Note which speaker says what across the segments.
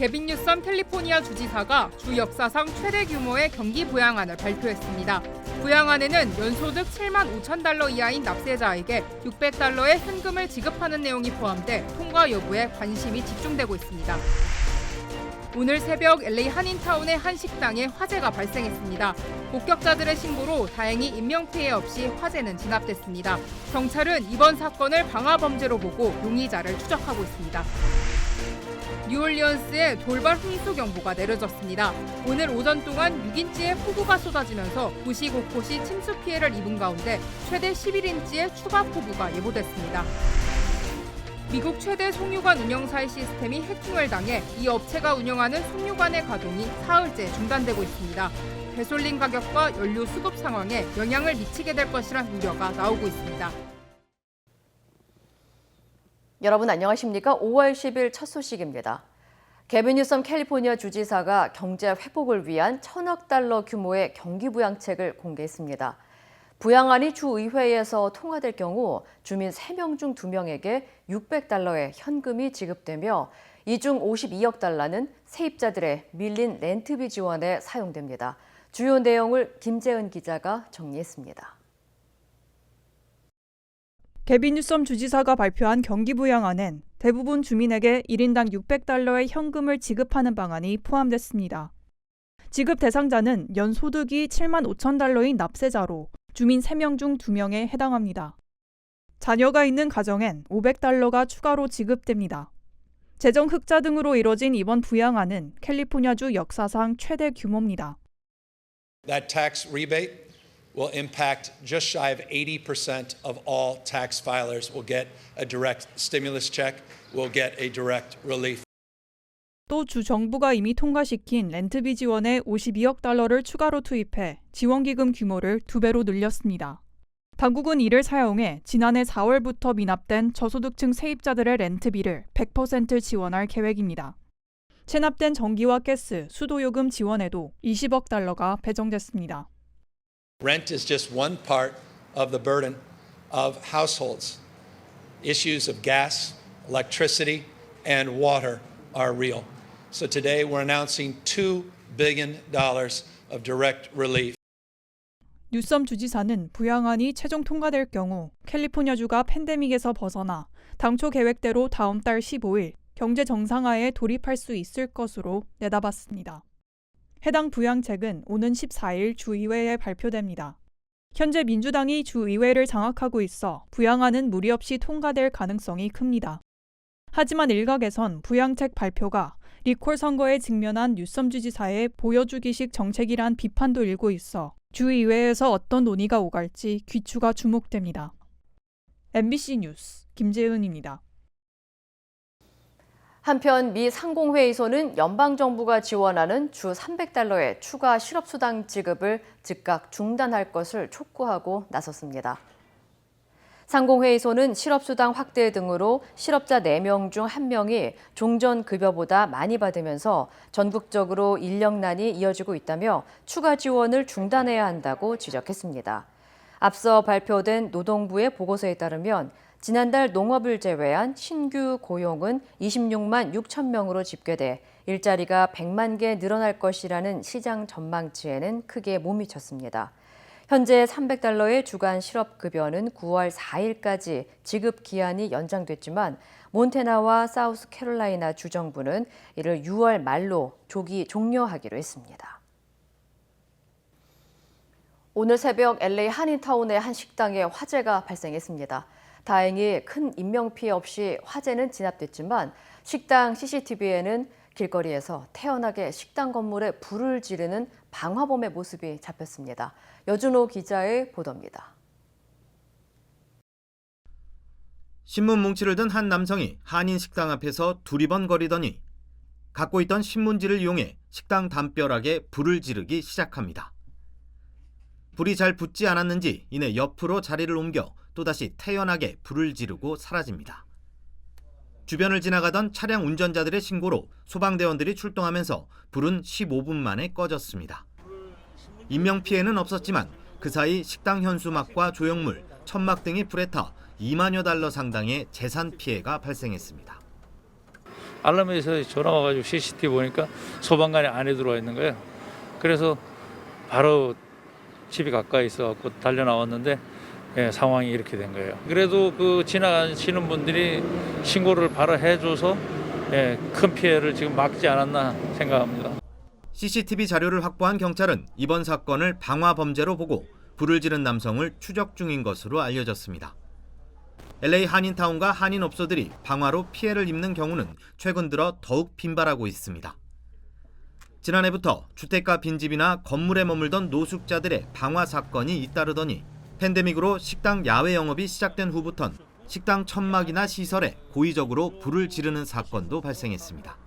Speaker 1: 개빈 뉴섬 캘리포니아 주지사가 주 역사상 최대 규모의 경기 부양안을 발표했습니다. 부양안에는 연소득 7만 5천 달러 이하인 납세자에게 600달러의 현금을 지급하는 내용이 포함돼 통과 여부에 관심이 집중되고 있습니다. 오늘 새벽 LA 한인타운의 한 식당에 화재가 발생했습니다. 목격자들의 신고로 다행히 인명피해 없이 화재는 진압됐습니다. 경찰은 이번 사건을 방화범죄로 보고 용의자를 추적하고 있습니다. 뉴올리언스에 돌발 홍수 경보가 내려졌습니다. 오늘 오전 동안 6인치의 폭우가 쏟아지면서 도시 곳곳이 침수 피해를 입은 가운데 최대 11인치의 추가 폭우가 예보됐습니다. 미국 최대 송유관 운영사의 시스템이 해킹을 당해 이 업체가 운영하는 송유관의 가동이 사흘째 중단되고 있습니다. 가솔린 가격과 연료 수급 상황에 영향을 미치게 될 것이란 우려가 나오고 있습니다.
Speaker 2: 여러분 안녕하십니까? 5월 10일 첫 소식입니다. 개빈 뉴섬 캘리포니아 주지사가 경제 회복을 위한 1,000억 달러 규모의 경기부양책을 공개했습니다. 부양안이 주의회에서 통과될 경우 주민 3명 중 2명에게 600달러의 현금이 지급되며 이 중 52억 달러는 세입자들의 밀린 렌트비 지원에 사용됩니다. 주요 내용을 김재은 기자가 정리했습니다.
Speaker 3: 개빈 뉴섬 주지사가 발표한 경기부양안엔 대부분 주민에게 1인당 600달러의 현금을 지급하는 방안이 포함됐습니다. 지급 대상자는 연소득이 7만 5천 달러인 납세자로 주민 3명 중 2명에 해당합니다. 자녀가 있는 가정엔 500달러가 추가로 지급됩니다. 재정 흑자 등으로 이뤄진 이번 부양안은 캘리포니아주 역사상 최대 규모입니다.
Speaker 4: That tax rebate will impact just shy of 80% of all tax filers will get a direct stimulus check, will get a direct relief.
Speaker 3: 또 주 정부가 이미 통과시킨 렌트비 지원에 52억 달러를 추가로 투입해 지원기금 규모를 2배로 늘렸습니다. 당국은 이를 사용해 지난해 4월부터 미납된 저소득층 세입자들의 렌트비를 100% 지원할 계획입니다. 체납된 전기와 가스, 수도요금 지원에도 20억 달러가 배정됐습니다.
Speaker 4: Rent is just one part of the burden of households. Issues of gas, electricity, and water are real. So today we're announcing $2 billion of direct relief.
Speaker 3: 뉴섬 주지사는 부양안이 최종 통과될 경우 캘리포니아주가 팬데믹에서 벗어나 당초 계획대로 다음 달 15일 경제 정상화에 돌입할 수 있을 것으로 내다봤습니다. 해당 부양책은 오는 14일 주의회에 발표됩니다. 현재 민주당이 주의회를 장악하고 있어 부양안은 무리 없이 통과될 가능성이 큽니다. 하지만 일각에선 부양책 발표가 리콜 선거에 직면한 뉴섬 주지사의 보여주기식 정책이란 비판도 일고 있어 주의회에서 어떤 논의가 오갈지 귀추가 주목됩니다. MBC 뉴스 김재은입니다.
Speaker 2: 한편 미 상공회의소는 연방정부가 지원하는 주 300달러의 추가 실업수당 지급을 즉각 중단할 것을 촉구하고 나섰습니다. 상공회의소는 실업수당 확대 등으로 실업자 4명 중 1명이 종전급여보다 많이 받으면서 전국적으로 인력난이 이어지고 있다며 추가 지원을 중단해야 한다고 지적했습니다. 앞서 발표된 노동부의 보고서에 따르면 지난달 농업을 제외한 신규 고용은 26만 6천 명으로 집계돼 일자리가 100만 개 늘어날 것이라는 시장 전망치에는 크게 못 미쳤습니다. 현재 300달러의 주간 실업급여는 9월 4일까지 지급 기한이 연장됐지만 몬태나와 사우스캐롤라이나 주정부는 이를 6월 말로 조기 종료하기로 했습니다. 오늘 새벽 LA 한인타운의 한 식당에 화재가 발생했습니다. 다행히 큰 인명피해 없이 화재는 진압됐지만 식당 CCTV에는 길거리에서 태연하게 식당 건물에 불을 지르는 방화범의 모습이 잡혔습니다. 여준호 기자의 보도입니다.
Speaker 5: 신문 뭉치를 든 한 남성이 한인 식당 앞에서 두리번거리더니 갖고 있던 신문지를 이용해 식당 담벼락에 불을 지르기 시작합니다. 불이 잘 붙지 않았는지 이내 옆으로 자리를 옮겨 또다시 태연하게 불을 지르고 사라집니다. 주변을 지나가던 차량 운전자들의 신고로 소방대원들이 출동하면서 불은 15분 만에 꺼졌습니다. 인명피해는 없었지만 그 사이 식당 현수막과 조형물, 천막 등이 불에 타 2만여 달러 상당의 재산 피해가 발생했습니다.
Speaker 6: 알람에서 전화 와가지고 CCTV 보니까 소방관이 안에 들어와 있는 거예요. 그래서 바로 집이 가까이 있어갖고 달려 나왔는데 상황이 이렇게 된 거예요. 그래도 그 지나가시는 분들이 신고를 바로 해줘서 큰 피해를 지금 막지 않았나 생각합니다.
Speaker 5: CCTV 자료를 확보한 경찰은 이번 사건을 방화 범죄로 보고 불을 지른 남성을 추적 중인 것으로 알려졌습니다. LA 한인타운과 한인업소들이 방화로 피해를 입는 경우는 최근 들어 더욱 빈발하고 있습니다. 지난해부터 주택가 빈집이나 건물에 머물던 노숙자들의 방화 사건이 잇따르더니 팬데믹으로 식당 야외 영업이 시작된 후부턴 식당 천막이나 시설에 고의적으로 불을 지르는 사건도 발생했습니다.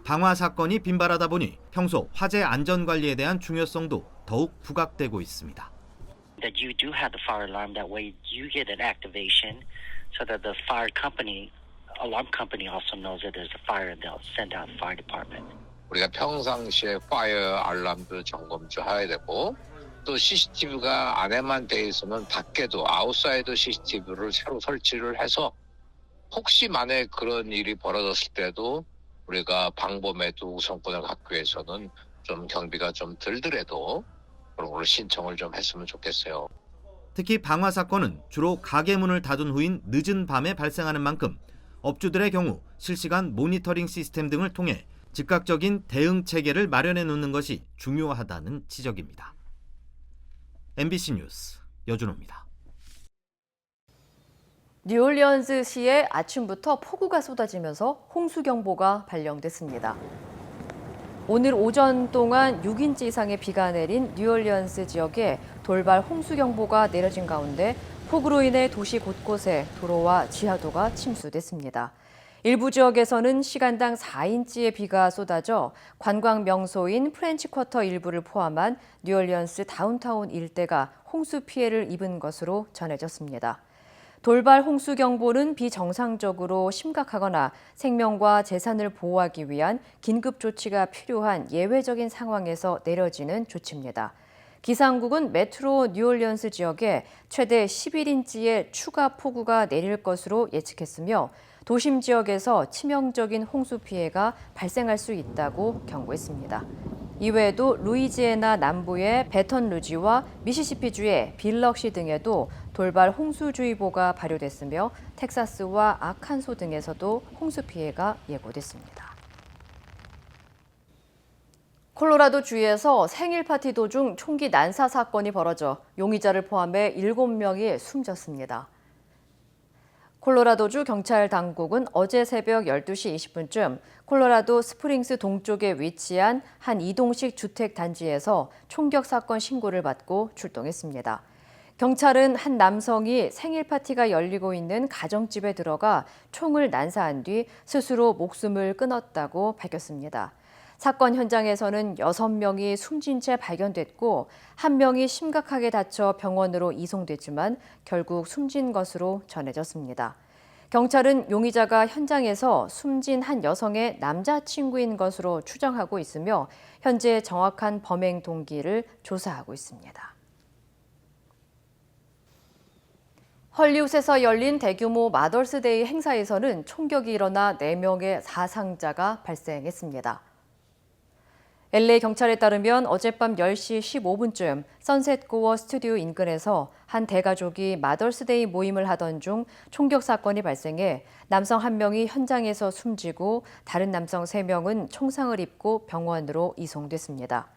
Speaker 5: 방화 사건이 빈발하다 보니 평소 화재 안전 관리에 대한 중요성도 더욱 부각되고 있습니다.
Speaker 7: That you do have the fire alarm, that way you get an activation so that the fire company, alarm company also knows that there's a fire and they'll send out the fire department.
Speaker 8: 우리가 평상시에 파이어 알람도 점검 좀 해야 되고 또 CCTV가 안에만 돼 있으면 밖에도 아웃사이드 CCTV를 새로 설치를 해서 혹시 만에 그런 일이 벌어졌을 때도 우리가 방범에도 우선권을 갖기 위해서는 좀 경비가 좀 들더라도 그런 걸로 신청을 좀 했으면 좋겠어요.
Speaker 5: 특히 방화 사건은 주로 가게 문을 닫은 후인 늦은 밤에 발생하는 만큼 업주들의 경우 실시간 모니터링 시스템 등을 통해 즉각적인 대응 체계를 마련해 놓는 것이 중요하다는 지적입니다. MBC 뉴스 여준호입니다.
Speaker 2: 뉴올리언스시에 아침부터 폭우가 쏟아지면서 홍수경보가 발령됐습니다. 오늘 오전 동안 6인치 이상의 비가 내린 뉴올리언스 지역에 돌발 홍수경보가 내려진 가운데 폭우로 인해 도시 곳곳에 도로와 지하도가 침수됐습니다. 일부 지역에서는 시간당 4인치의 비가 쏟아져 관광 명소인 프렌치쿼터 일부를 포함한 뉴올리언스 다운타운 일대가 홍수 피해를 입은 것으로 전해졌습니다. 돌발 홍수 경보는 비정상적으로 심각하거나 생명과 재산을 보호하기 위한 긴급 조치가 필요한 예외적인 상황에서 내려지는 조치입니다. 기상국은 메트로 뉴올리언스 지역에 최대 11인치의 추가 폭우가 내릴 것으로 예측했으며 도심 지역에서 치명적인 홍수 피해가 발생할 수 있다고 경고했습니다. 이외에도 루이지애나 남부의 베턴루지와 미시시피주의 빌럭시 등에도 돌발 홍수주의보가 발효됐으며 텍사스와 아칸소 등에서도 홍수 피해가 예고됐습니다. 콜로라도주에서 생일 파티 도중 총기 난사 사건이 벌어져 용의자를 포함해 7명이 숨졌습니다. 콜로라도주 경찰 당국은 어제 새벽 12시 20분쯤 콜로라도 스프링스 동쪽에 위치한 한 이동식 주택 단지에서 총격 사건 신고를 받고 출동했습니다. 경찰은 한 남성이 생일 파티가 열리고 있는 가정집에 들어가 총을 난사한 뒤 스스로 목숨을 끊었다고 밝혔습니다. 사건 현장에서는 6명이 숨진 채 발견됐고 1명이 심각하게 다쳐 병원으로 이송됐지만 결국 숨진 것으로 전해졌습니다. 경찰은 용의자가 현장에서 숨진 한 여성의 남자친구인 것으로 추정하고 있으며 현재 정확한 범행 동기를 조사하고 있습니다. 헐리우드에서 열린 대규모 마더스데이 행사에서는 총격이 일어나 4명의 사상자가 발생했습니다. LA 경찰에 따르면 어젯밤 10시 15분쯤 선셋고어 스튜디오 인근에서 한 대가족이 마더스데이 모임을 하던 중 총격 사건이 발생해 남성 1명이 현장에서 숨지고 다른 남성 3명은 총상을 입고 병원으로 이송됐습니다.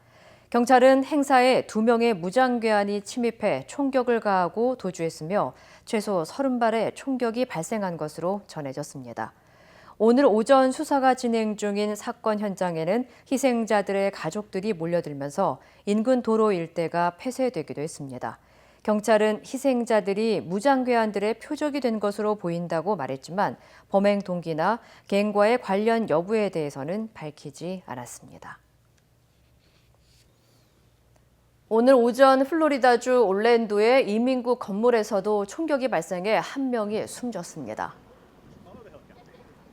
Speaker 2: 경찰은 행사에 2명의 무장괴한이 침입해 총격을 가하고 도주했으며 최소 30발의 총격이 발생한 것으로 전해졌습니다. 오늘 오전 수사가 진행 중인 사건 현장에는 희생자들의 가족들이 몰려들면서 인근 도로 일대가 폐쇄되기도 했습니다. 경찰은 희생자들이 무장괴한들의 표적이 된 것으로 보인다고 말했지만 범행 동기나 갱과의 관련 여부에 대해서는 밝히지 않았습니다. 오늘 오전 플로리다주 올랜도의 이민국 건물에서도 총격이 발생해 1명이 숨졌습니다.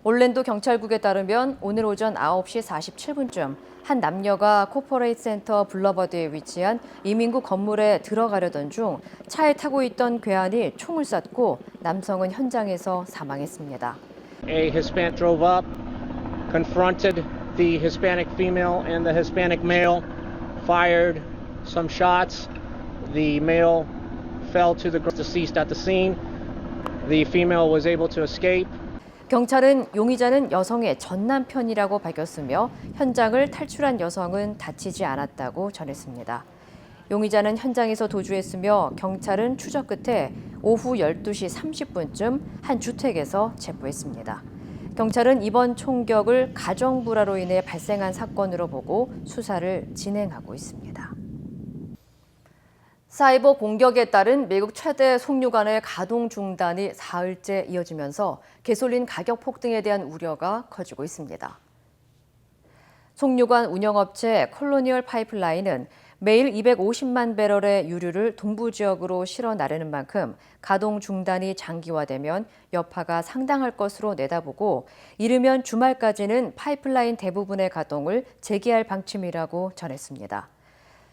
Speaker 2: 올랜도 경찰국에 따르면 오늘 오전 9시 47분쯤 한 남녀가 코퍼레이트 센터 블러버드에 위치한 이민국 건물에 들어가려던 중 차에 타고 있던 괴한이 총을 쐈고 남성은 현장에서 사망했습니다.
Speaker 9: A Hispanic drove up, confronted the Hispanic female and the Hispanic male, fired some shots. The male fell to the ground, deceased at the scene. The female was able to escape.
Speaker 2: 경찰은 용의자는 여성의 전 남편이라고 밝혔으며 현장을 탈출한 여성은 다치지 않았다고 전했습니다. 용의자는 현장에서 도주했으며 경찰은 추적 끝에 오후 12시 30분쯤 한 주택에서 체포했습니다. 경찰은 이번 총격을 가정불화로 인해 발생한 사건으로 보고 수사를 진행하고 있습니다. 사이버 공격에 따른 미국 최대 송유관의 가동 중단이 사흘째 이어지면서 개솔린 가격 폭등에 대한 우려가 커지고 있습니다. 송유관 운영업체 콜로니얼 파이프라인은 매일 250만 배럴의 유류를 동부 지역으로 실어 나르는 만큼 가동 중단이 장기화되면 여파가 상당할 것으로 내다보고 이르면 주말까지는 파이프라인 대부분의 가동을 재개할 방침이라고 전했습니다.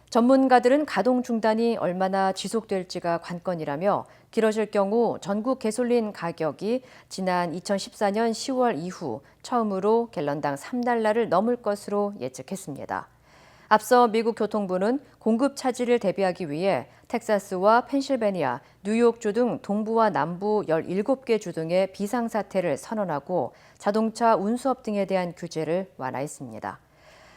Speaker 2: 전문가들은 가동 중단이 얼마나 지속될지가 관건이라며 길어질 경우 전국 개솔린 가격이 지난 2014년 10월 이후 처음으로 갤런당 $3를 넘을 것으로 예측했습니다. 앞서 미국 교통부는 공급 차질을 대비하기 위해 텍사스와 펜실베니아, 뉴욕주 등 동부와 남부 17개 주 등의 비상사태를 선언하고 자동차 운수업 등에 대한 규제를 완화했습니다.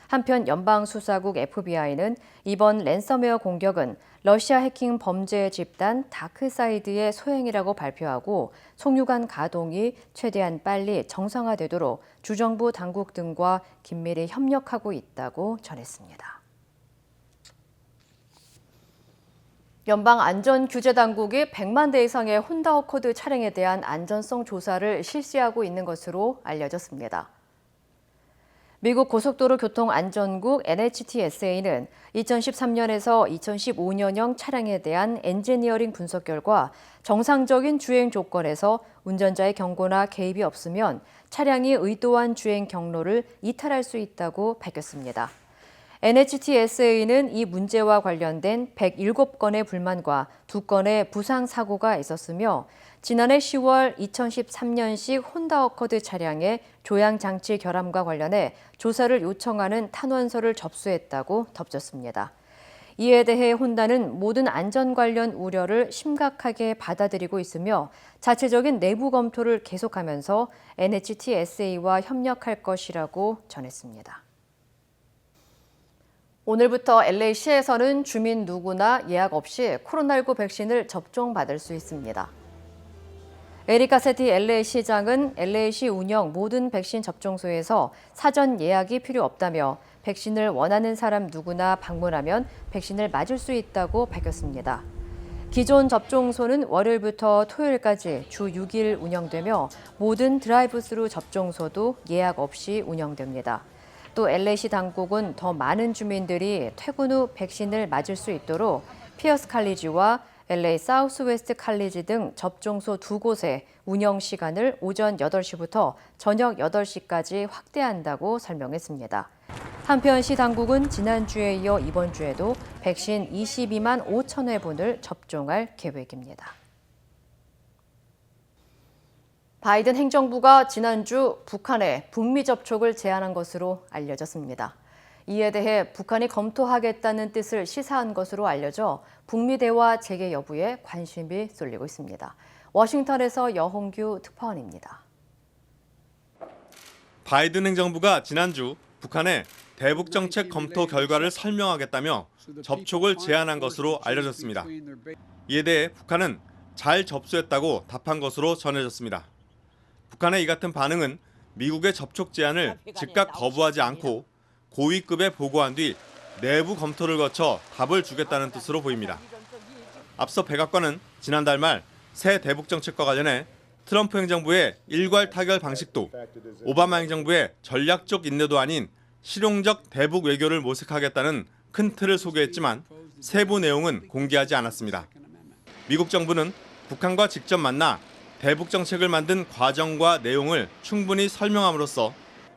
Speaker 2: 한편 연방수사국 FBI는 이번 랜섬웨어 공격은 러시아 해킹 범죄 집단 다크사이드의 소행이라고 발표하고 송유관 가동이 최대한 빨리 정상화되도록 주정부 당국 등과 긴밀히 협력하고 있다고 전했습니다. 연방안전규제당국이 100만 대 이상의 혼다 어코드 차량에 대한 안전성 조사를 실시하고 있는 것으로 알려졌습니다. 미국 고속도로교통안전국 NHTSA는 2013년에서 2015년형 차량에 대한 엔지니어링 분석 결과 정상적인 주행 조건에서 운전자의 경고나 개입이 없으면 차량이 의도한 주행 경로를 이탈할 수 있다고 밝혔습니다. NHTSA는 이 문제와 관련된 107건의 불만과 2건의 부상 사고가 있었으며 지난해 10월 2013년식 혼다 어코드 차량의 조향장치 결함과 관련해 조사를 요청하는 탄원서를 접수했다고 덧붙였습니다. 이에 대해 혼다는 모든 안전 관련 우려를 심각하게 받아들이고 있으며 자체적인 내부 검토를 계속하면서 NHTSA와 협력할 것이라고 전했습니다. 오늘부터 LA시에서는 주민 누구나 예약 없이 코로나19 백신을 접종받을 수 있습니다. 에릭 가세티 LA시장은 LA시 운영 모든 백신 접종소에서 사전 예약이 필요 없다며 백신을 원하는 사람 누구나 방문하면 백신을 맞을 수 있다고 밝혔습니다. 기존 접종소는 월요일부터 토요일까지 주 6일 운영되며 모든 드라이브스루 접종소도 예약 없이 운영됩니다. 또 LA시 당국은 더 많은 주민들이 퇴근 후 백신을 맞을 수 있도록 피어스 칼리지와 LA 사우스웨스트 칼리지 등 접종소 2곳의 운영 시간을 오전 8시부터 저녁 8시까지 확대한다고 설명했습니다. 한편 시 당국은 지난주에 이어 이번 주에도 백신 22만 5천 회분을 접종할 계획입니다. 바이든 행정부가 지난주 북한에 북미 접촉을 제안한 것으로 알려졌습니다. 이에 대해 북한이 검토하겠다는 뜻을 시사한 것으로 알려져 북미 대화 재개 여부에 관심이 쏠리고 있습니다. 워싱턴에서 여홍규 특파원입니다.
Speaker 10: 바이든 행정부가 지난주 북한에 대북 정책 검토 결과를 설명하겠다며 접촉을 제안한 것으로 알려졌습니다. 이에 대해 북한은 잘 접수했다고 답한 것으로 전해졌습니다. 북한의 이 같은 반응은 미국의 접촉 제안을 즉각 거부하지 않고 고위급에 보고한 뒤 내부 검토를 거쳐 답을 주겠다는 뜻으로 보입니다. 앞서 백악관은 지난달 말 새 대북 정책과 관련해 트럼프 행정부의 일괄 타결 방식도 오바마 행정부의 전략적 인내도 아닌 실용적 대북 외교를 모색하겠다는 큰 틀을 소개했지만 세부 내용은 공개하지 않았습니다. 미국 정부는 북한과 직접 만나 대북 정책을 만든 과정과 내용을 충분히 설명함으로써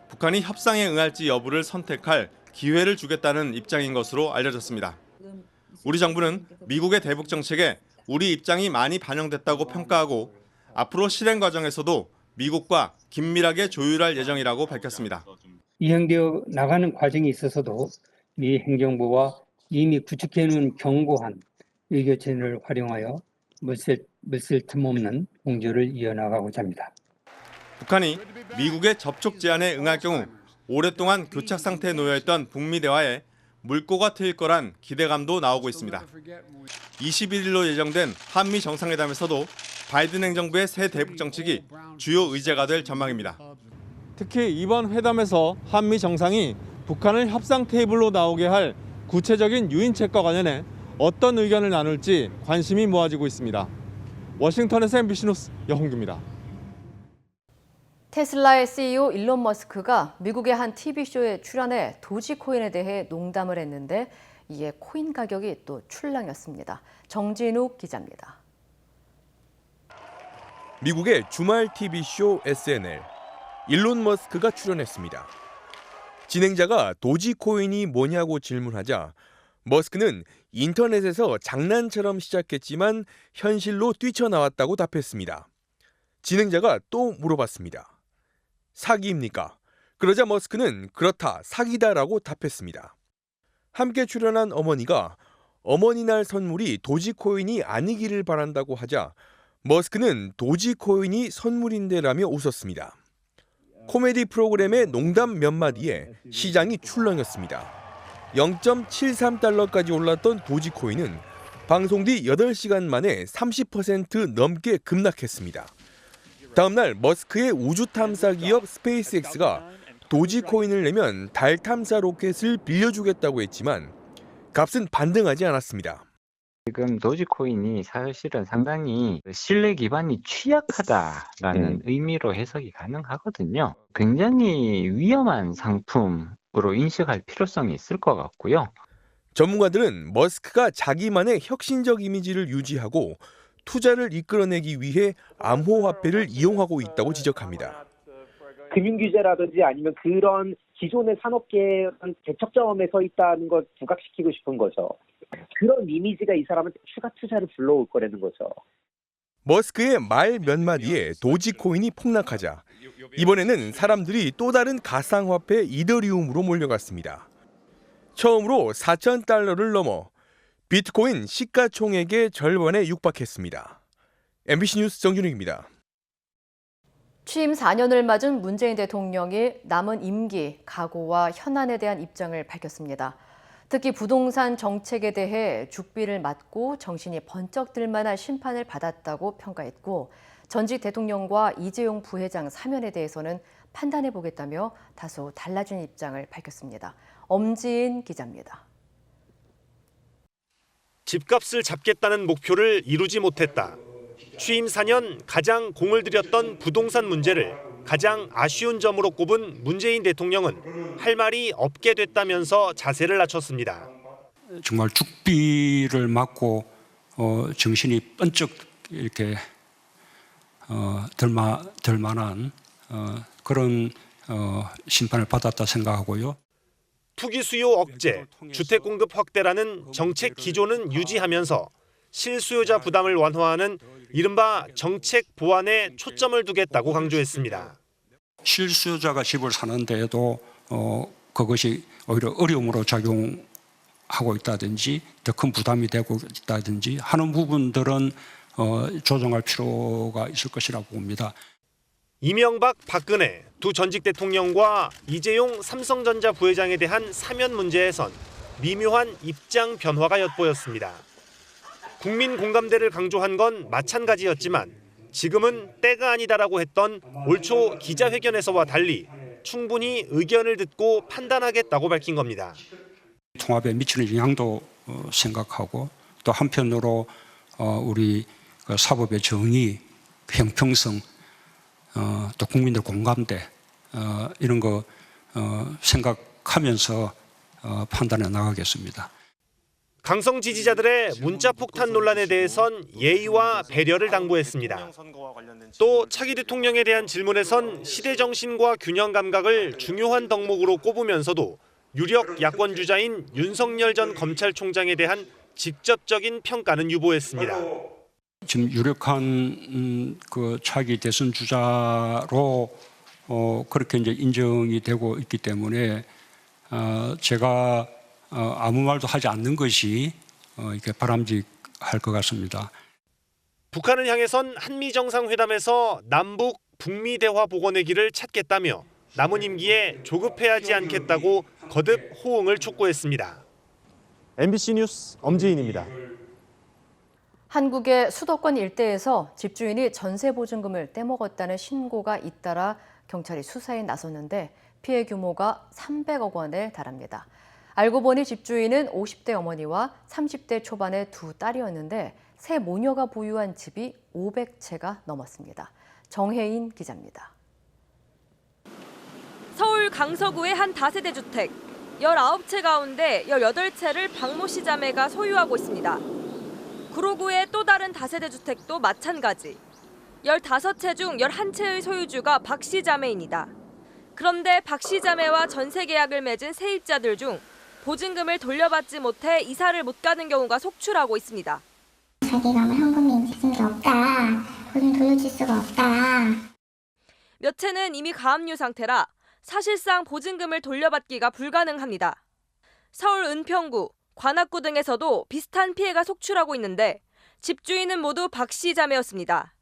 Speaker 10: 북한이 협상에 응할지 여부를 선택할 기회를 주겠다는 입장인 것으로 알려졌습니다. 우리 정부는 미국의 대북 정책에 우리 입장이 많이 반영됐다고 평가하고 앞으로 실행 과정에서도 미국과 긴밀하게 조율할 예정이라고 밝혔습니다.
Speaker 11: 이행되어 나가는 과정에 있어서도 미 행정부와 이미 구축해놓은 견고한 의교체를 활용하여 물샐 틈 없는 공조를 이어나가고자 합니다.
Speaker 10: 북한이 미국의 접촉 제안에 응할 경우 오랫동안 교착 상태에 놓여있던 북미 대화에 물꼬가 트일 거란 기대감도 나오고 있습니다. 21일로 예정된 한미 정상회담에서도 바이든 행정부의 새 대북 정책이 주요 의제가 될 전망입니다. 특히 이번 회담에서 한미 정상이 북한을 협상 테이블로 나오게 할 구체적인 유인책과 관련해 어떤 의견을 나눌지 관심이 모아지고 있습니다. 워싱턴에서 MBC 뉴스 여홍규입니다.
Speaker 2: 테슬라의 CEO 일론 머스크가 미국의 한 TV쇼에 출연해 도지코인에 대해 농담을 했는데 이에 코인 가격이 또 출렁였습니다. 정진욱 기자입니다.
Speaker 12: 미국의 주말 TV쇼 SNL, 일론 머스크가 출연했습니다. 진행자가 도지코인이 뭐냐고 질문하자 머스크는 인터넷에서 장난처럼 시작했지만 현실로 뛰쳐나왔다고 답했습니다. 진행자가 또 물어봤습니다. 사기입니까? 그러자 머스크는 그렇다, 사기다라고 답했습니다. 함께 출연한 어머니가 어머니날 선물이 도지코인이 아니기를 바란다고 하자 머스크는 도지코인이 선물인데라며 웃었습니다. 코미디 프로그램의 농담 몇 마디에 시장이 출렁였습니다. 0.73달러까지 올랐던 도지코인은 방송 뒤 8시간 만에 30% 넘게 급락했습니다. 다음 날 머스크의 우주 탐사 기업 스페이스X가 도지코인을 내면 달 탐사 로켓을 빌려주겠다고 했지만 값은 반등하지 않았습니다.
Speaker 13: 지금 도지코인이 사실은 상당히 신뢰 기반이 취약하다라는 의미로 해석이 가능하거든요. 굉장히 위험한 상품으로 인식할 필요성이 있을 것 같고요.
Speaker 12: 전문가들은 머스크가 자기만의 혁신적 이미지를 유지하고 투자를 이끌어내기 위해 암호화폐를 이용하고 있다고 지적합니다.
Speaker 14: 금융규제라든지 아니면 그런 기존의 산업계의 대척점에 서 있다는 걸 부각시키고 싶은 거죠. 그런 이미지가 이 사람한테 추가 투자를 불러올 거라는 거죠.
Speaker 12: 머스크의 말 몇 마디에 도지코인이 폭락하자 이번에는 사람들이 또 다른 가상화폐 이더리움으로 몰려갔습니다. 처음으로 4,000달러를 넘어 비트코인 시가총액의 절반에 육박했습니다. MBC 뉴스 정준욱입니다.
Speaker 2: 취임 4년을 맞은 문재인 대통령이 남은 임기, 각오와 현안에 대한 입장을 밝혔습니다. 특히 부동산 정책에 대해 죽비를 맞고 정신이 번쩍 들 만한 심판을 받았다고 평가했고 전직 대통령과 이재용 부회장 사면에 대해서는 판단해보겠다며 다소 달라진 입장을 밝혔습니다. 엄지인 기자입니다.
Speaker 15: 집값을 잡겠다는 목표를 이루지 못했다. 취임 4년 가장 공을 들였던 부동산 문제를 가장 아쉬운 점으로 꼽은 문재인 대통령은 할 말이 없게 됐다면서 자세를 낮췄습니다.
Speaker 16: 정말 죽비를 맞고 정신이 번쩍 이렇게 들 만한 그런 심판을 받았다 생각하고요.
Speaker 15: 투기 수요 억제, 주택 공급 확대라는 정책 기조는 유지하면서 실수요자 부담을 완화하는 이른바 정책 보완에 초점을 두겠다고 강조했습니다.
Speaker 16: 실수요자가 집을 사는 데에도 그것이 오히려 어려움으로 작용하고 있다든지 더 큰 부담이 되고 있다든지 하는 부분들은 조정할 필요가 있을 것이라고 봅니다.
Speaker 15: 이명박, 박근혜 두 전직 대통령과 이재용 삼성전자 부회장에 대한 사면 문제에선 미묘한 입장 변화가 엿보였습니다. 국민 공감대를 강조한 건 마찬가지였지만 지금은 때가 아니다라고 했던 올 초 기자회견에서와 달리 충분히 의견을 듣고 판단하겠다고 밝힌 겁니다.
Speaker 16: 통합에 미치는 영향도 생각하고 또 한편으로 우리 사법의 정의, 형평성, 또 국민들 공감대 이런 거 생각하면서 판단해 나가겠습니다.
Speaker 15: 강성 지지자들의 문자 폭탄 논란에 대해선 예의와 배려를 당부했습니다. 또 차기 대통령에 대한 질문에선 시대 정신과 균형 감각을 중요한 덕목으로 꼽으면서도 유력 야권 주자인 윤석열 전 검찰총장에 대한 직접적인 평가는 유보했습니다.
Speaker 16: 지금 유력한 그 차기 대선 주자로 그렇게 이제 인정이 되고 있기 때문에 제가 아무 말도 하지 않는 것이 이렇게 바람직할 것 같습니다.
Speaker 15: 북한을 향해선 한미 정상회담에서 남북 북미 대화 복원의 길을 찾겠다며 남은 임기에 조급해하지 않겠다고 거듭 호응을 촉구했습니다.
Speaker 17: MBC 뉴스 엄지인입니다.
Speaker 2: 한국의 수도권 일대에서 집주인이 전세 보증금을 떼먹었다는 신고가 잇따라 경찰이 수사에 나섰는데 피해 규모가 300억 원에 달합니다. 알고 보니 집주인은 50대 어머니와 30대 초반의 두 딸이었는데 세 모녀가 보유한 집이 500채가 넘었습니다. 정혜인 기자입니다.
Speaker 18: 서울 강서구의 한 다세대 주택. 19채 가운데 18채를 박모 씨 자매가 소유하고 있습니다. 구로구의 또 다른 다세대 주택도 마찬가지. 15채 중 11채의 소유주가 박 씨 자매입니다. 그런데 박 씨 자매와 전세 계약을 맺은 세입자들 중 보증금을 돌려받지 못해 이사를 못 가는 경우가 속출하고 있습니다.
Speaker 19: 자기가 현금이 인지한 게 없다. 보증 돌려줄 수가 없다.
Speaker 18: 몇 채는 이미 가압류 상태라 사실상 보증금을 돌려받기가 불가능합니다. 서울 은평구, 관악구 등에서도 비슷한 피해가 속출하고 있는데 집주인은 모두 박 씨 자매였습니다.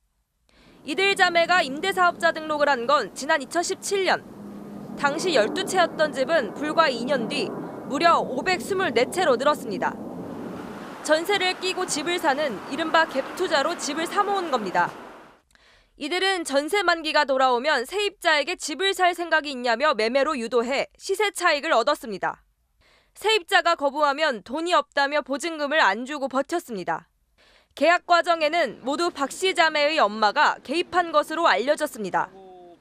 Speaker 18: 이들 자매가 임대사업자 등록을 한 건 지난 2017년. 당시 12채였던 집은 불과 2년 뒤 무려 524채로 늘었습니다. 전세를 끼고 집을 사는 이른바 갭투자로 집을 사모은 겁니다. 이들은 전세 만기가 돌아오면 세입자에게 집을 살 생각이 있냐며 매매로 유도해 시세 차익을 얻었습니다. 세입자가 거부하면 돈이 없다며 보증금을 안 주고 버텼습니다. 계약 과정에는 모두 박 씨 자매의 엄마가 개입한 것으로 알려졌습니다.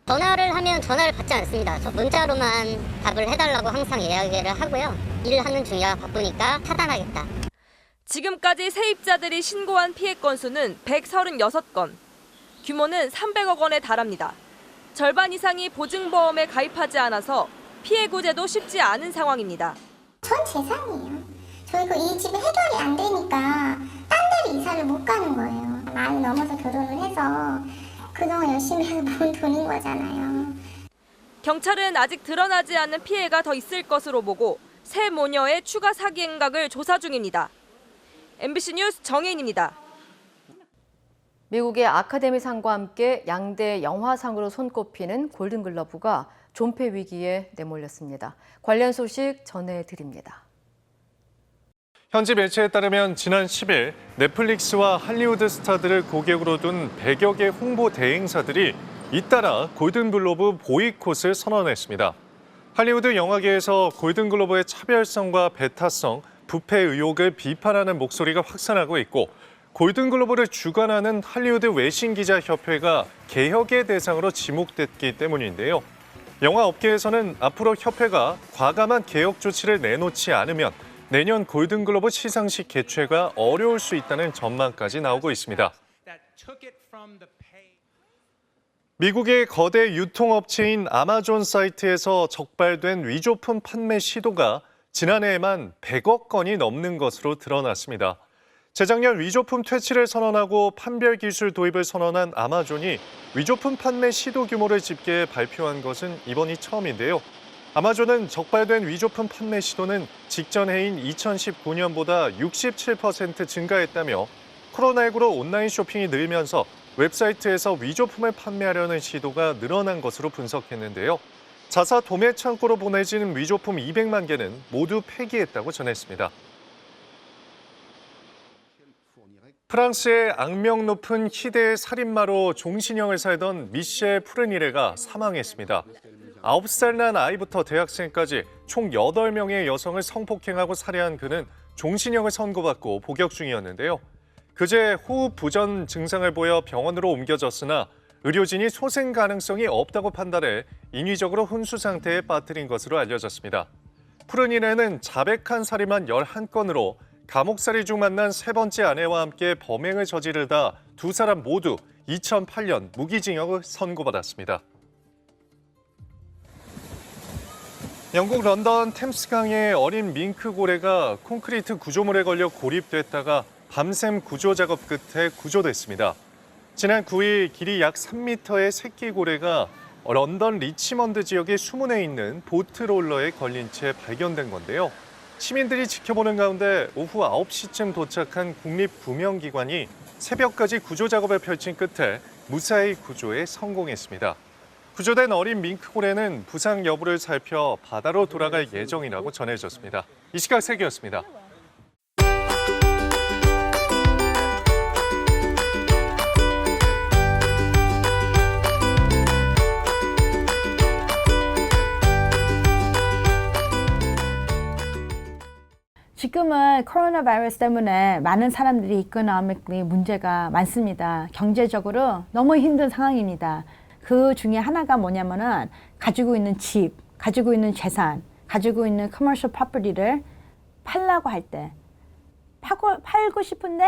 Speaker 19: 전화를 하면 전화를 받지 않습니다. 저 문자로만 답을 해달라고 항상 이야기를 하고요. 일을 하는 중이라 바쁘니까 차단하겠다.
Speaker 18: 지금까지 세입자들이 신고한 피해 건수는 136건. 규모는 300억 원에 달합니다. 절반 이상이 보증보험에 가입하지 않아서 피해 구제도 쉽지 않은 상황입니다.
Speaker 19: 전 재산이에요. 저희가 이 집이 해결이 안 되니까 딴 데로 이사를 못 가는 거예요. 많이 넘어서 결혼을 해서 그동안 열심히 해서 모은 돈인 거잖아요.
Speaker 18: 경찰은 아직 드러나지 않는 피해가 더 있을 것으로 보고 세 모녀의 추가 사기 행각을 조사 중입니다. MBC 뉴스 정혜인입니다.
Speaker 2: 미국의 아카데미상과 함께 양대 영화상으로 손꼽히는 골든글러브가 존폐 위기에 내몰렸습니다. 관련 소식 전해드립니다.
Speaker 10: 현지 매체에 따르면 지난 10일 넷플릭스와 할리우드 스타들을 고객으로 둔 100여 개 홍보 대행사들이 잇따라 골든글로브 보이콧을 선언했습니다. 할리우드 영화계에서 골든글로브의 차별성과 배타성, 부패 의혹을 비판하는 목소리가 확산하고 있고 골든글로브를 주관하는 할리우드 외신기자협회가 개혁의 대상으로 지목됐기 때문인데요. 영화 업계에서는 앞으로 협회가 과감한 개혁 조치를 내놓지 않으면 내년 골든글로브 시상식 개최가 어려울 수 있다는 전망까지 나오고 있습니다. 미국의 거대 유통업체인 아마존 사이트에서 적발된 위조품 판매 시도가 지난해에만 100억 건이 넘는 것으로 드러났습니다. 재작년 위조품 퇴치를 선언하고 판별 기술 도입을 선언한 아마존이 위조품 판매 시도 규모를 집계 발표한 것은 이번이 처음인데요. 아마존은 적발된 위조품 판매 시도는 직전 해인 2019년보다 67% 증가했다며 코로나19로 온라인 쇼핑이 늘면서 웹사이트에서 위조품을 판매하려는 시도가 늘어난 것으로 분석했는데요. 자사 도매 창고로 보내진 위조품 200만 개는 모두 폐기했다고 전했습니다. 프랑스의 악명 높은 희대의 살인마로 종신형을 살던 미셸 푸르니레가 사망했습니다. 9살 난 아이부터 대학생까지 총 8명의 여성을 성폭행하고 살해한 그는 종신형을 선고받고 복역 중이었는데요. 그제 호흡 부전 증상을 보여 병원으로 옮겨졌으나 의료진이 소생 가능성이 없다고 판단해 인위적으로 혼수 상태에 빠뜨린 것으로 알려졌습니다. 푸르니레는 자백한 살인만 11건으로 감옥살이 중 만난 세 번째 아내와 함께 범행을 저지르다 두 사람 모두 2008년 무기징역을 선고받았습니다. 영국 런던 템스강의 어린 밍크 고래가 콘크리트 구조물에 걸려 고립됐다가
Speaker 17: 밤샘 구조 작업 끝에 구조됐습니다. 지난 9일 길이 약 3m의 새끼 고래가 런던 리치먼드 지역의 수문에 있는 보트롤러에 걸린 채 발견된 건데요. 시민들이 지켜보는 가운데 오후 9시쯤 도착한 국립구명기관이 새벽까지 구조 작업을 펼친 끝에 무사히 구조에 성공했습니다. 구조된 어린 밍크고래는 부상 여부를 살펴 바다로 돌아갈 예정이라고 전해졌습니다. 이 시각 세계였습니다.
Speaker 20: 지금은 코로나 바이러스 때문에 많은 사람들이 이코노미컬리 문제가 많습니다. 경제적으로 너무 힘든 상황입니다. 그 중에 하나가 뭐냐면은 가지고 있는 집, 가지고 있는 재산, 가지고 있는 커머셜 프로퍼티를 팔라고 할 때 팔고 싶은데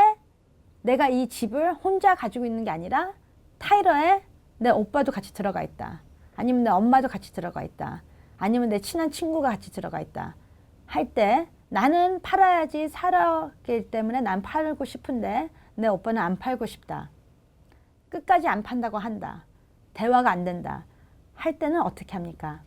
Speaker 20: 내가 이 집을 혼자 가지고 있는 게 아니라 타이러에 내 오빠도 같이 들어가 있다. 아니면 내 엄마도 같이 들어가 있다. 아니면 내 친한 친구가 같이 들어가 있다. 할 때 나는 팔아야지 살았기 때문에 난 팔고 싶은데 내 오빠는 안 팔고 싶다. 끝까지 안 판다고 한다. 대화가 안 된다. 할 때는 어떻게 합니까?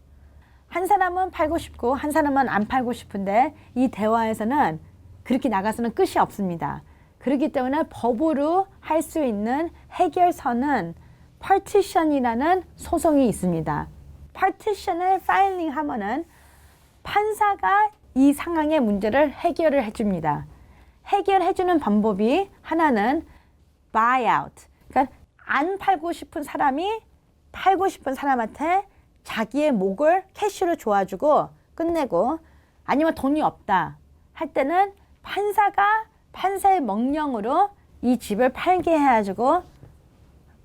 Speaker 20: 한 사람은 팔고 싶고 한 사람은 안 팔고 싶은데 이 대화에서는 그렇게 나가서는 끝이 없습니다. 그렇기 때문에 법으로 할 수 있는 해결서는 partition이라는 소송이 있습니다. partition을 파일링 하면은 판사가 이 상황의 문제를 해결을 해줍니다. 해결해주는 방법이 하나는 buyout. 그러니까 안 팔고 싶은 사람이 팔고 싶은 사람한테 자기의 목을 캐시로 줘가지고 끝내고, 아니면 돈이 없다 할 때는 판사가 판사의 명령으로 이 집을 팔게 해가지고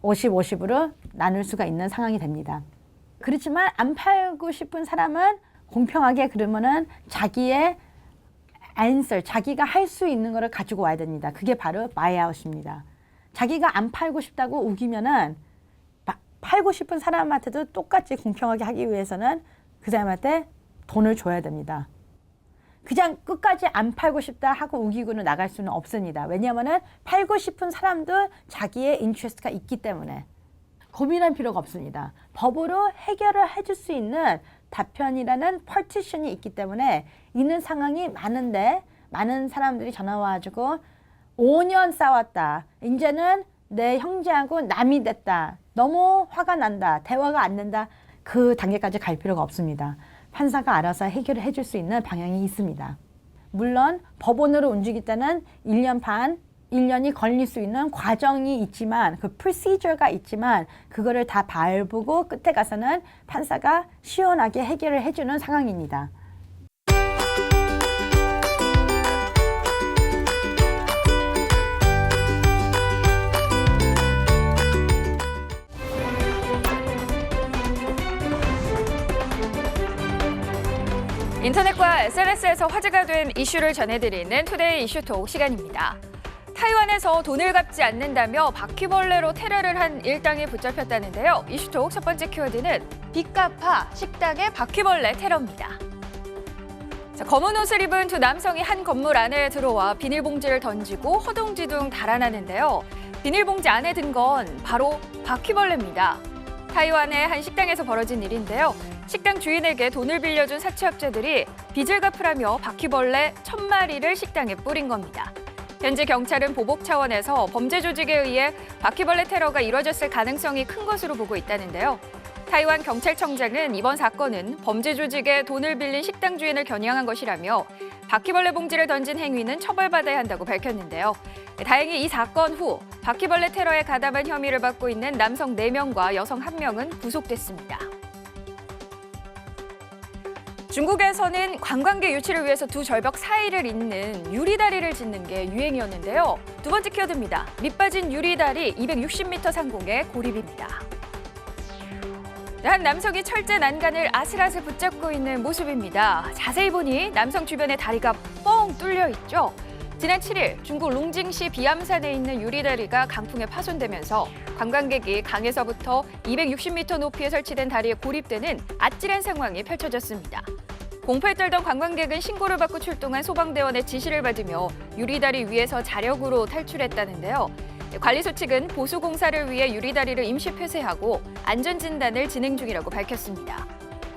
Speaker 20: 50-50으로 나눌 수가 있는 상황이 됩니다. 그렇지만 안 팔고 싶은 사람은 공평하게 그러면은 자기의 answer, 자기가 할 수 있는 거를 가지고 와야 됩니다. 그게 바로 buyout입니다. 자기가 안 팔고 싶다고 우기면은 팔고 싶은 사람한테도 똑같이 공평하게 하기 위해서는 그 사람한테 돈을 줘야 됩니다. 그냥 끝까지 안 팔고 싶다 하고 우기고는 나갈 수는 없습니다. 왜냐하면은 팔고 싶은 사람도 자기의 인트레스트가 있기 때문에 고민할 필요가 없습니다. 법으로 해결을 해줄 수 있는 답변이라는 partition이 있기 때문에 있는 상황이 많은데 많은 사람들이 전화 와가지고 5년 싸웠다. 이제는 내 형제하고 남이 됐다. 너무 화가 난다. 대화가 안 된다. 그 단계까지 갈 필요가 없습니다. 판사가 알아서 해결을 해줄 수 있는 방향이 있습니다. 물론 법원으로 움직일 때는 1년 반, 1년이 걸릴 수 있는 과정이 있지만, 그 프로시저가 있지만 그거를 다 밟고 끝에 가서는 판사가 시원하게 해결을 해주는 상황입니다.
Speaker 21: 인터넷과 SNS에서 화제가 된 이슈를 전해드리는 투데이 이슈톡 시간입니다. 타이완에서 돈을 갚지 않는다며 바퀴벌레로 테러를 한 일당이 붙잡혔다는데요. 이슈톡 첫 번째 키워드는 빚갚아 식당의 바퀴벌레 테러입니다. 자, 검은 옷을 입은 두 남성이 한 건물 안에 들어와 비닐봉지를 던지고 허둥지둥 달아나는데요. 비닐봉지 안에 든 건 바로 바퀴벌레입니다. 타이완의 한 식당에서 벌어진 일인데요. 식당 주인에게 돈을 빌려준 사채업자들이 빚을 갚으라며 바퀴벌레 1000마리를 식당에 뿌린 겁니다. 현재 경찰은 보복 차원에서 범죄 조직에 의해 바퀴벌레 테러가 이뤄졌을 가능성이 큰 것으로 보고 있다는데요. 타이완 경찰청장은 이번 사건은 범죄 조직에 돈을 빌린 식당 주인을 겨냥한 것이라며 바퀴벌레 봉지를 던진 행위는 처벌받아야 한다고 밝혔는데요. 다행히 이 사건 후 바퀴벌레 테러에 가담한 혐의를 받고 있는 남성 4명과 여성 1명은 구속됐습니다. 중국에서는 관광객 유치를 위해서 두 절벽 사이를 잇는 유리다리를 짓는 게 유행이었는데요. 두 번째 키워드입니다. 밑빠진 유리다리 260m 상공의 고립입니다. 한 남성이 철제 난간을 아슬아슬 붙잡고 있는 모습입니다. 자세히 보니 남성 주변에 다리가 뻥 뚫려 있죠. 지난 7일 중국 롱징시 비암산에 있는 유리다리가 강풍에 파손되면서 관광객이 강에서부터 260m 높이에 설치된 다리에 고립되는 아찔한 상황이 펼쳐졌습니다. 공포에 떨던 관광객은 신고를 받고 출동한 소방대원의 지시를 받으며 유리다리 위에서 자력으로 탈출했다는데요. 관리소 측은 보수공사를 위해 유리다리를 임시 폐쇄하고 안전진단을 진행 중이라고 밝혔습니다.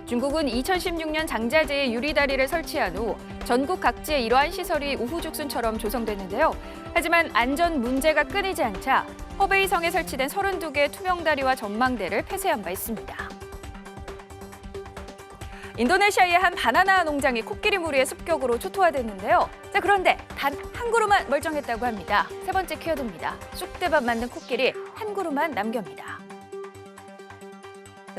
Speaker 21: 중국은 2016년 장자재에 유리다리를 설치한 후 전국 각지에 이러한 시설이 우후죽순처럼 조성됐는데요. 하지만 안전 문제가 끊이지 않자 허베이성에 설치된 32개의 투명다리와 전망대를 폐쇄한 바 있습니다. 인도네시아의 한 바나나 농장이 코끼리 무리의 습격으로 초토화됐는데요. 그런데 단 한 그루만 멀쩡했다고 합니다. 세 번째 키워드입니다. 쑥대밭 만든 코끼리 한 그루만 남깁니다.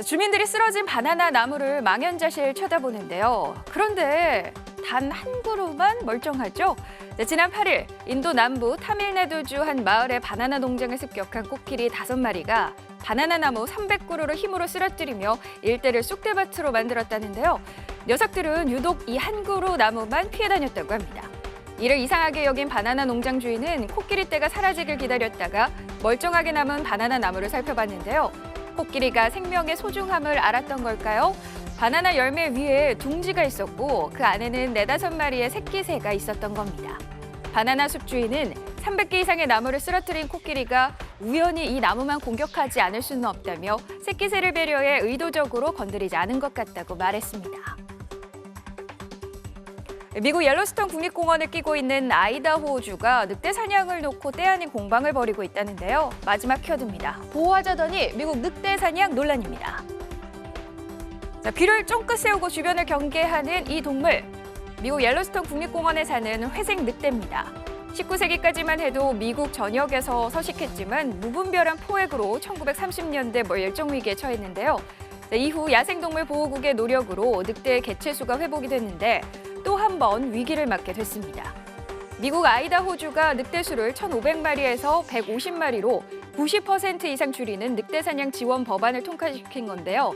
Speaker 21: 주민들이 쓰러진 바나나 나무를 망연자실 쳐다보는데요. 그런데 단 한 그루만 멀쩡하죠? 지난 8일 인도 남부 타밀나두주 한 마을의 바나나 농장을 습격한 코끼리 5마리가 바나나 나무 300그루를 힘으로 쓰러뜨리며 일대를 쑥대밭으로 만들었다는데요. 녀석들은 유독 이 한 그루 나무만 피해 다녔다고 합니다. 이를 이상하게 여긴 바나나 농장 주인은 코끼리 떼가 사라지길 기다렸다가 멀쩡하게 남은 바나나 나무를 살펴봤는데요. 코끼리가 생명의 소중함을 알았던 걸까요? 바나나 열매 위에 둥지가 있었고 그 안에는 4-5마리의 새끼새가 있었던 겁니다. 바나나 숲 주인은 300개 이상의 나무를 쓰러뜨린 코끼리가 우연히 이 나무만 공격하지 않을 수는 없다며 새끼새를 배려해 의도적으로 건드리지 않은 것 같다고 말했습니다. 미국 옐로스톤 국립공원을 끼고 있는 아이다호주가 늑대 사냥을 놓고 때 아닌 공방을 벌이고 있다는데요. 마지막 키워드입니다. 보호하자더니 미국 늑대 사냥 논란입니다. 귀를 쫑긋 세우고 주변을 경계하는 이 동물. 미국 옐로스톤 국립공원에 사는 회색 늑대입니다. 19세기까지만 해도 미국 전역에서 서식했지만 무분별한 포획으로 1930년대 멸종위기에 처했는데요. 이후 야생동물 보호국의 노력으로 늑대의 개체수가 회복이 됐는데 또 한 번 위기를 맞게 됐습니다. 미국 아이다호주가 늑대 수를 1,500마리에서 150마리로 90% 이상 줄이는 늑대 사냥 지원 법안을 통과시킨 건데요.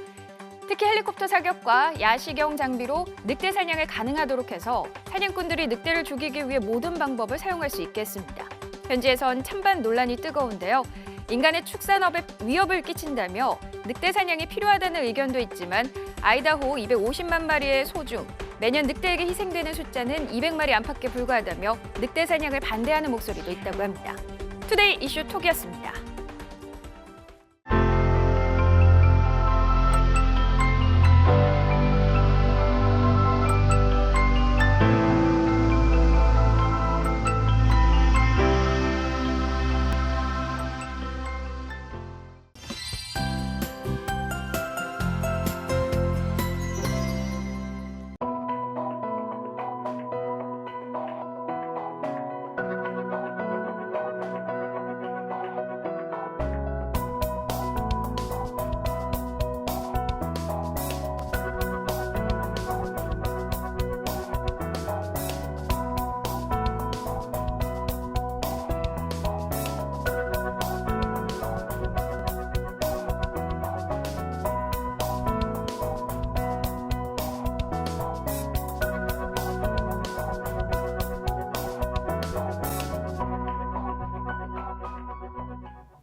Speaker 21: 특히 헬리콥터 사격과 야시경 장비로 늑대 사냥을 가능하도록 해서 사냥꾼들이 늑대를 죽이기 위해 모든 방법을 사용할 수 있게 했습니다. 현지에선 찬반 논란이 뜨거운데요. 인간의 축산업에 위협을 끼친다며 늑대 사냥이 필요하다는 의견도 있지만 아이다호 250만 마리의 소 중 매년 늑대에게 희생되는 숫자는 200마리 안팎에 불과하다며 늑대 사냥을 반대하는 목소리도 있다고 합니다. 투데이 이슈 톡이었습니다.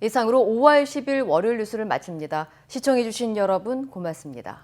Speaker 2: 이상으로 5월 10일 월요일 뉴스를 마칩니다. 시청해주신 여러분 고맙습니다.